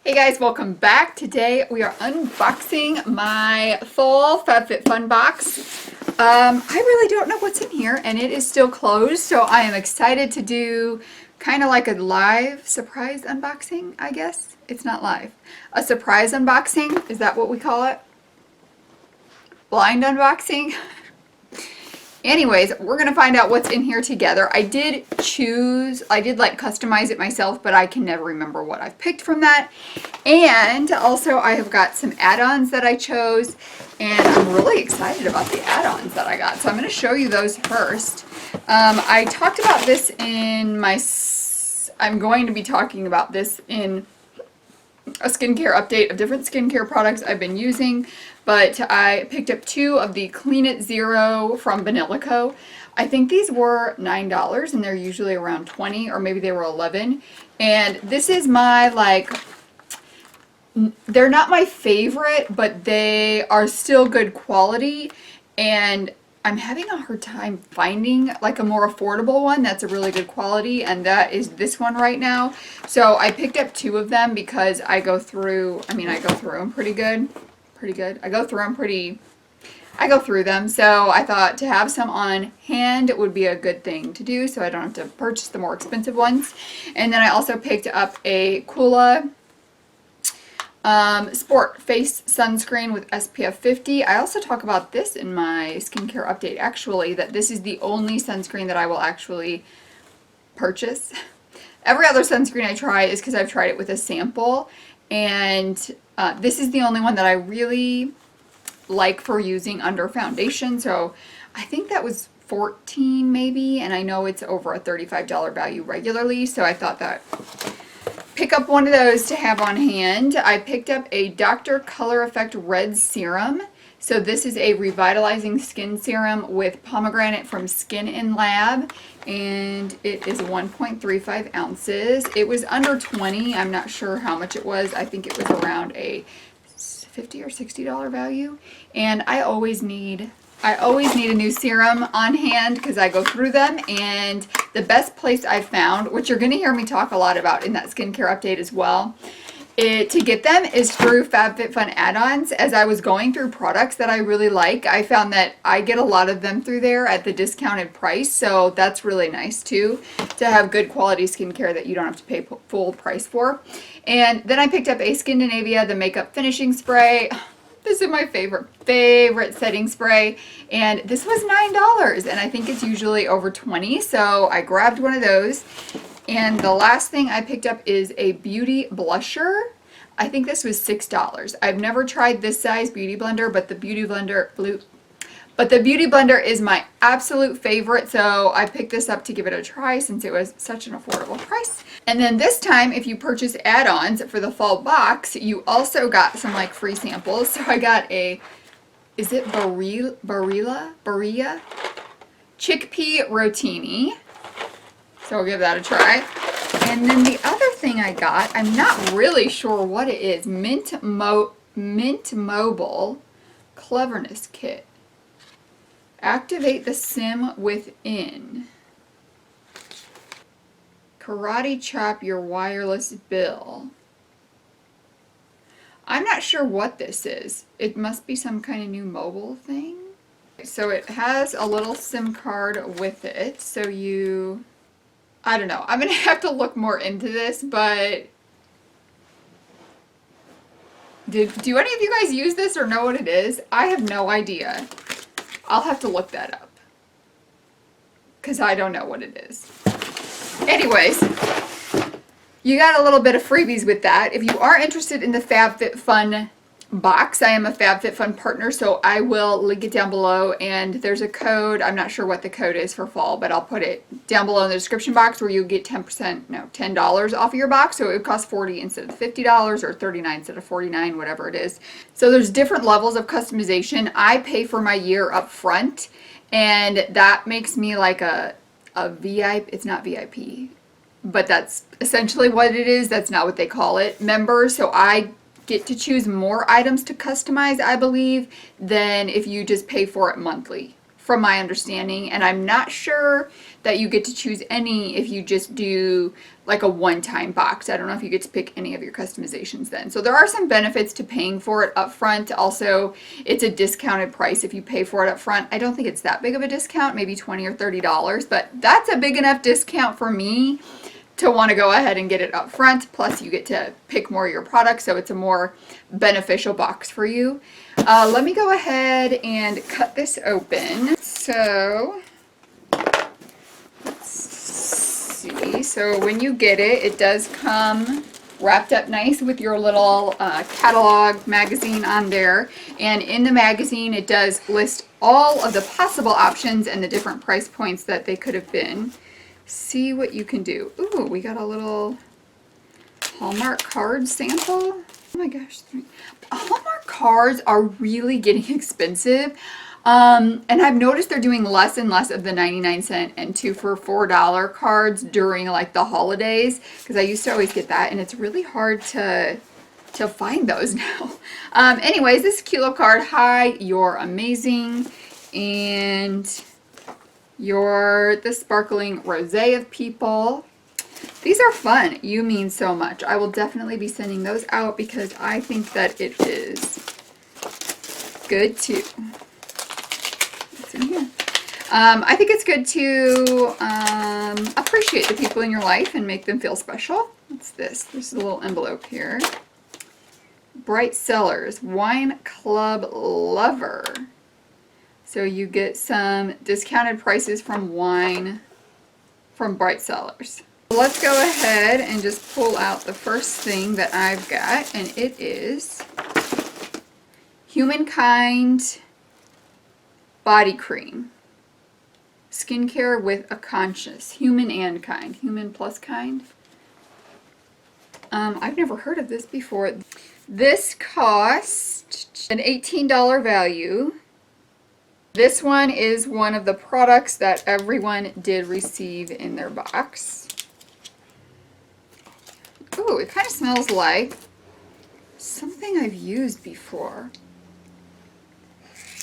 Hey guys, welcome back. Today we are unboxing my Fall Fab Fit Fun box. I really don't know what's in here and it is still closed, so I am excited to do kind of like a live surprise unboxing, I guess. It's not live. A surprise unboxing, is that what we call it? Blind unboxing? Anyways, we're going to find out what's in here together. I did like customize it myself, but I can never remember what I've picked from that. And also I have got some add-ons that I chose, and I'm really excited about the add-ons that I got. So I'm going to show you those first. I talked about this in I'm going to be talking about this in a skincare update of different skincare products I've been using, but I picked up two of the Clean It Zero from Vanillico. I think these were $9 and they're usually around 20, or maybe they were 11. And this is my they're not my favorite, but they are still good quality, and I'm having a hard time finding like a more affordable one that's a really good quality, and that is this one right now. So I picked up two of them because I go through them pretty good. I go through them, so I thought to have some on hand would be a good thing to do so I don't have to purchase the more expensive ones. And then I also picked up a Kula Sport Face Sunscreen with SPF 50. I also talk about this in my skincare update, actually, that this is the only sunscreen that I will actually purchase. Every other sunscreen I try is because I've tried it with a sample, and this is the only one that I really like for using under foundation. So I think that was $14 maybe, and I know it's over a $35 value regularly, so I thought that pick up one of those to have on hand. I picked up a Dr. Color Effect Red Serum. So this is a revitalizing skin serum with pomegranate from Skin in Lab, and it is 1.35 ounces. It was under 20. I'm not sure how much it was. I think it was around a $50 or $60 value. And I always need a new serum on hand because I go through them, and the best place I've found, which you're going to hear me talk a lot about in that skincare update as well, to get them is through FabFitFun add-ons. As I was going through products that I really like, I found that I get a lot of them through there at the discounted price, so that's really nice too, to have good quality skincare that you don't have to pay full price for. And then I picked up a Skindinavia, the makeup finishing spray. This is my favorite setting spray, and this was $9, and I think it's usually over 20, so I grabbed one of those. And the last thing I picked up is a beauty blusher. I think this was $6. I've never tried this size beauty blender, but the beauty blender is my absolute favorite, so I picked this up to give it a try since it was such an affordable price. And then this time, if you purchase add-ons for the fall box, you also got some like free samples. So I got a, is it Barilla chickpea rotini. So I'll give that a try. And then the other thing I got, I'm not really sure what it is, Mint Mobile Cleverness Kit. Activate the sim within. Karate chop your wireless bill. I'm not sure what this is. It must be some kind of new mobile thing. So it has a little SIM card with it. So I don't know. I'm going to have to look more into this, but do any of you guys use this or know what it is? I have no idea. I'll have to look that up because I don't know what it is. Anyways, you got a little bit of freebies with that. If you are interested in the FabFitFun box, I am a FabFitFun partner, so I will link it down below, and there's a code. I'm not sure what the code is for fall, but I'll put it down below in the description box where you get $10 off of your box. So it would cost $40 instead of $50, or $39 instead of $49, whatever it is. So there's different levels of customization. I pay for my year up front, and that makes me like a VIP. It's not VIP, but that's essentially what it is. That's not what they call it, member. So I get to choose more items to customize, I believe, than if you just pay for it monthly from my understanding, and I'm not sure that you get to choose any if you just do like a one-time box. I don't know if you get to pick any of your customizations then. So there are some benefits to paying for it up front. Also, it's a discounted price if you pay for it up front. I don't think it's that big of a discount, maybe $20 or $30, but that's a big enough discount for me to want to go ahead and get it up front. Plus you get to pick more of your products, so it's a more beneficial box for you. Let me go ahead and cut this open. So let's see. So when you get it, it does come wrapped up nice with your little catalog magazine on there. And in the magazine, it does list all of the possible options and the different price points that they could have been. See what you can do. Ooh, we got a little Hallmark card sample. Oh my gosh. Hallmark cards are really getting expensive. And I've noticed they're doing less and less of the 99-cent and 2 for $4 cards during like the holidays, because I used to always get that, and it's really hard to find those now. Anyways, this cute little card. Hi, you're amazing, and you're the sparkling rosé of people. These are fun. You mean so much. I will definitely be sending those out because I think that it is good too. What's in here? I think it's good to appreciate the people in your life and make them feel special. What's this? There's a little envelope here. Bright Cellars, Wine Club Lover. So you get some discounted prices from wine from Bright Cellars. Let's go ahead and just pull out the first thing that I've got, and it is Humankind Body Cream. Skincare with a conscience. Human and kind. Human plus kind. I've never heard of this before. This cost an $18 value. This one is one of the products that everyone did receive in their box. Ooh, it kind of smells like something I've used before.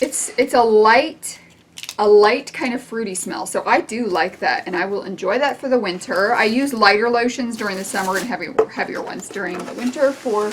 It's a light kind of fruity smell, so I do like that, and I will enjoy that for the winter. I use lighter lotions during the summer and heavier ones during the winter for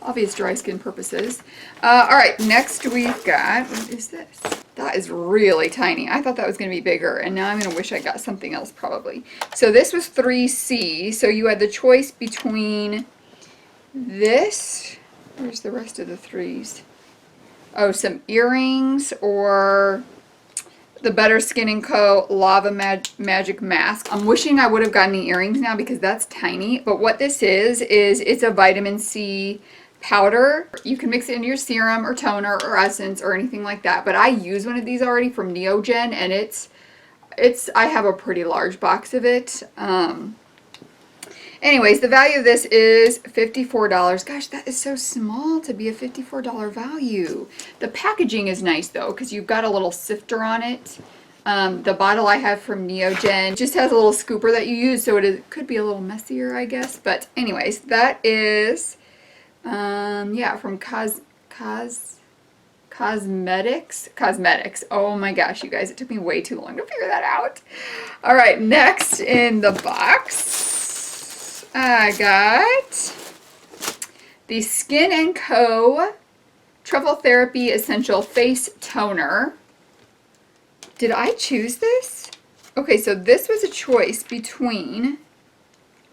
obvious dry skin purposes. Alright, next we've got, what is this? That is really tiny. I thought that was going to be bigger, and now I'm going to wish I got something else probably. So this was 3C, so you had the choice between this, where's the rest of the threes? Oh, some earrings, or the Better Skin & Co. Lava Magic Mask. I'm wishing I would have gotten the earrings now because that's tiny, but what this is it's a vitamin C powder. You can mix it into your serum or toner or essence or anything like that, but I use one of these already from Neogen, and I have a pretty large box of it. Anyways, the value of this is $54. Gosh, that is so small to be a $54 value. The packaging is nice though, because you've got a little sifter on it. The bottle I have from Neogen just has a little scooper that you use, so it could be a little messier, I guess. But anyways, that is yeah, from Cosmetics. Oh my gosh, you guys, it took me way too long to figure that out. All right, next in the box, I got the Skin & Co. Truffle Therapy Essential Face Toner. Did I choose this? Okay, so this was a choice between,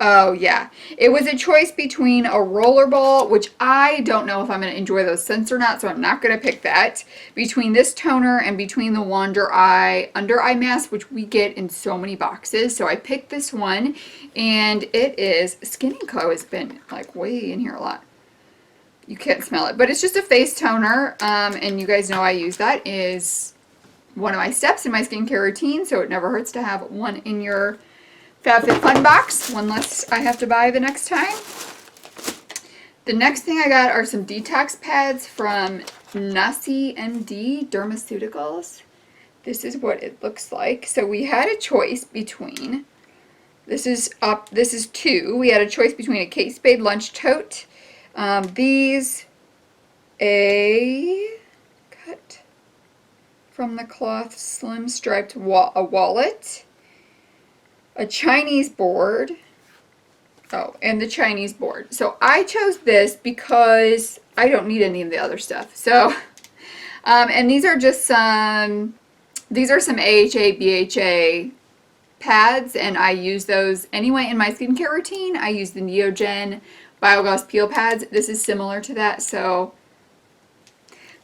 oh yeah, it was a choice between a rollerball, which I don't know if I'm going to enjoy those scents or not, so I'm not going to pick that, between this toner and between the Wander Eye Under Eye Mask, which we get in so many boxes. So I picked this one, and it is, Skin & Co. has been like way in here a lot. You can't smell it, but it's just a face toner, and you guys know I use that is one of my steps in my skincare routine, so it never hurts to have one in your FabFitFun box, one less I have to buy the next time. The next thing I got are some detox pads from Nasi MD Dermaceuticals. This is what it looks like. So we had a choice between, this is two. We had a choice between a Kate Spade lunch tote, these, a cut from the cloth slim striped wallet, a Chinese board. Oh, and the Chinese board. So I chose this because I don't need any of the other stuff. So, and these are just some AHA, BHA pads, and I use those anyway in my skincare routine. I use the Neogen Biogloss peel pads. This is similar to that. So,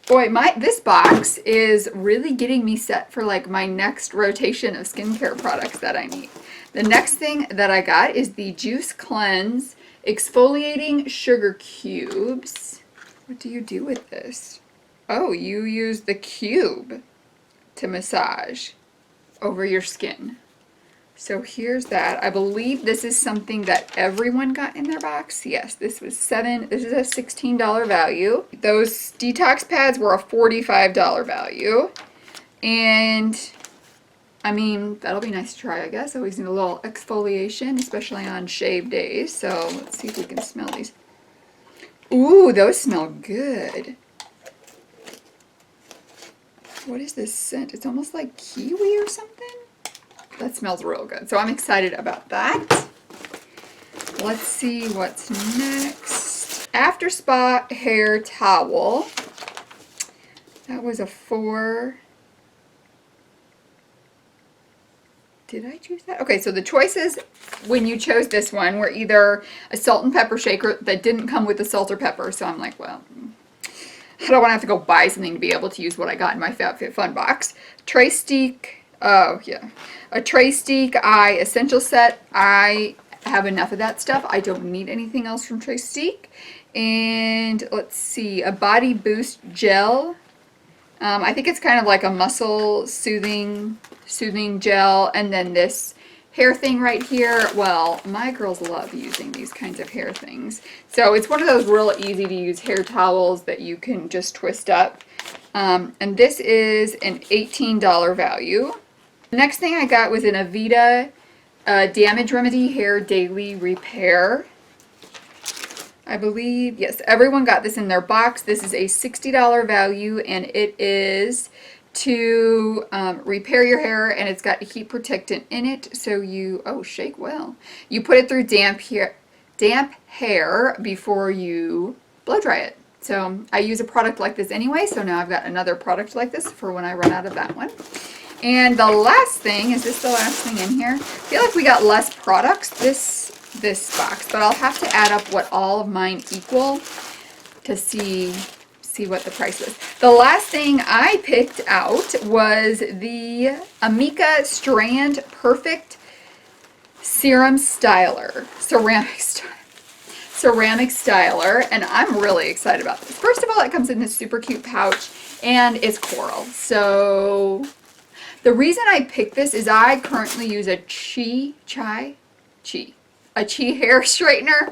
boy, this box is really getting me set for like my next rotation of skincare products that I need. The next thing that I got is the Juice Cleanse Exfoliating Sugar Cubes. What do you do with this? Oh, you use the cube to massage over your skin. So here's that. I believe this is something that everyone got in their box. Yes, this is a $16 value. Those detox pads were a $45 value. And I mean, that'll be nice to try, I guess. I always need a little exfoliation, especially on shave days. So let's see if we can smell these. Ooh, those smell good. What is this scent? It's almost like kiwi or something. That smells real good. So I'm excited about that. Let's see what's next. After Spa hair towel. That was a 4. Did I choose that? Okay, so the choices when you chose this one were either a salt and pepper shaker that didn't come with the salt or pepper. So I'm like, well, I don't want to have to go buy something to be able to use what I got in my FabFitFun box. Tray Steak, oh yeah, a Tray Steak Eye Essential Set. I have enough of that stuff. I don't need anything else from Tray Steak. And let's see, a Body Boost Gel. I think it's kind of like a muscle soothing gel. And then this hair thing right here. Well, my girls love using these kinds of hair things. So it's one of those real easy to use hair towels that you can just twist up. And this is an $18 value. The next thing I got was an Aveda Damage Remedy Hair Daily Repair. I believe, yes, everyone got this in their box. This is a $60 value, and it is to repair your hair, and it's got a heat protectant in it. So you, oh, shake well. You put it through damp hair before you blow dry it. So I use a product like this anyway, so now I've got another product like this for when I run out of that one. And the last thing, is this the last thing in here? I feel like we got less products this box, but I'll have to add up what all of mine equal to see what the price was. The last thing I picked out was the Amika Strand Perfect Serum Styler, ceramic styler, and I'm really excited about this. First of all, it comes in this super cute pouch, and it's coral. So the reason I picked this is I currently use a Chi hair straightener,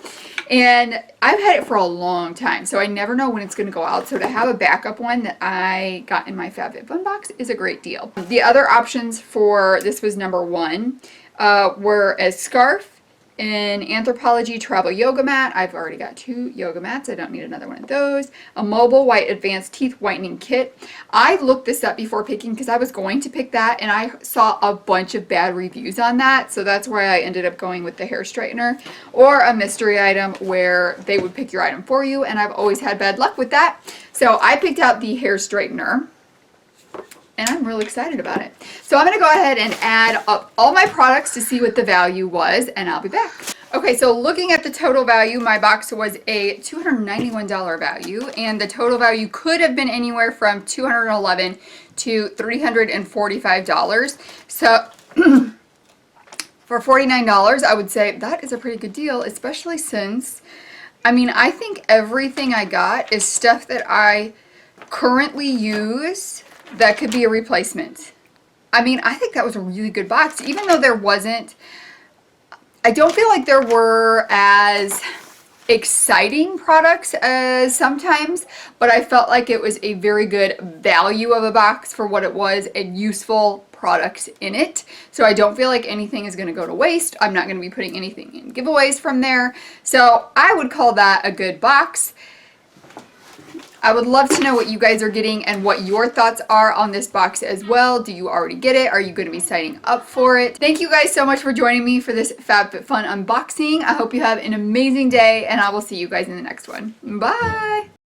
and I've had it for a long time, so I never know when it's going to go out. So to have a backup one that I got in my FabFitFun box is a great deal. The other options for this was number 1 were a scarf, an Anthropologie travel yoga mat. I've already got 2 yoga mats. I don't need another one of those. A Mobile White Advanced Teeth Whitening Kit. I looked this up before picking because I was going to pick that, and I saw a bunch of bad reviews on that. So that's why I ended up going with the hair straightener, or a mystery item where they would pick your item for you, and I've always had bad luck with that. So I picked out the hair straightener, and I'm really excited about it. So I'm going to go ahead and add up all my products to see what the value was, and I'll be back. Okay, so looking at the total value, my box was a $291 value, and the total value could have been anywhere from $211 to $345. So for $49, I would say that is a pretty good deal, especially since, I mean, I think everything I got is stuff that I currently use that could be a replacement. I mean, I think that was a really good box, even though there wasn't, I don't feel like there were as exciting products as sometimes, but I felt like it was a very good value of a box for what it was, and useful products in it. So I don't feel like anything is going to go to waste. I'm not going to be putting anything in giveaways from there. So I would call that a good box. I would love to know what you guys are getting and what your thoughts are on this box as well. Do you already get it? Are you going to be signing up for it? Thank you guys so much for joining me for this FabFitFun unboxing. I hope you have an amazing day, and I will see you guys in the next one. Bye!